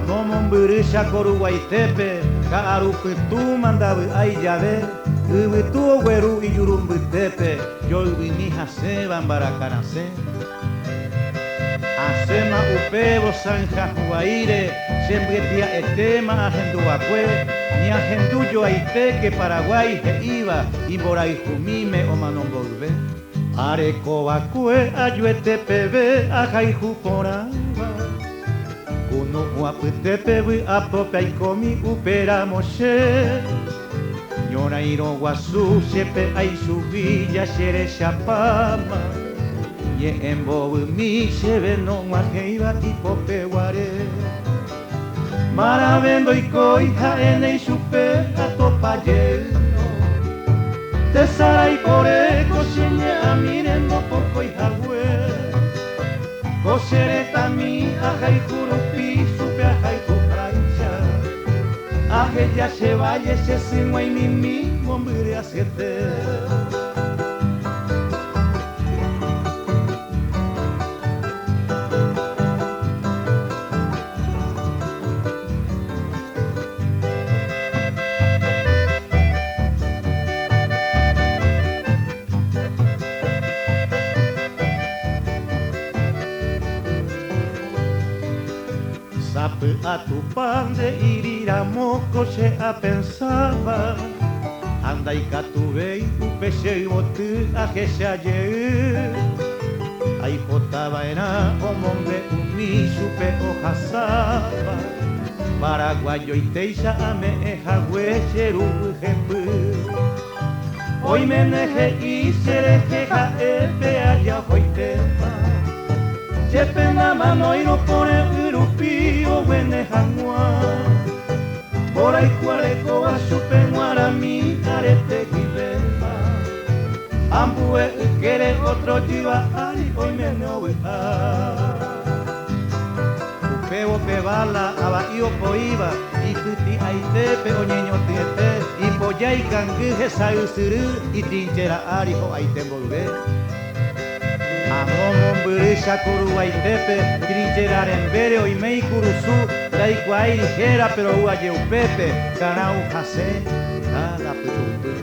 Amomomburisha koruwaitepe kaarupitu mandabu ayave ubutu weru iyurumbutepe yolvimija se bambaracanase Asema upebo sanja juaire Sembretia etema ajenduacue Ni ajenduyo aite Paraguay he iba Y boraijumime o manombolve Arecobacue ayuete pebe Ajaiju poraba Uno huaputepe apope aikomi upera moshe Ñora iro guasu Shepe aisubilla Shere chapama Ye embo mi sheve no majeiba tipo peguare Maravendo y coija en el chupe a topa lleno Tesara y pore cocheñe a mirendo por coija hue Cochereta mi aja y jurupi supe aja y cupracha Aje ya se vaya se singua y mi mismo mire a siete A tu pan de iriramo coche a pensaba Anda y catubei upeche y botu a que se aye Ay potaba era hombre umi supe ojasaba Paraguayo y teixa ame eja huecheru jepu Hoy me neje y serejeja epe allá hoitepa Chepena mano y no pone urupío wene jangua Por ahí cuareco a chupe mi arete gibema Ambue quiere otro jiva ari hoy me noe Upeo pebala abaío poiba Y tuti aitepe oñeño tiete Y poyai canguije sausuru Y tinchera ari ho aitembolve Amomomburisha kuruwaitepe Trincherar en vere hoy mei kurusu Daikuai ligera pero uaye upepe Canau jase Cada putumbu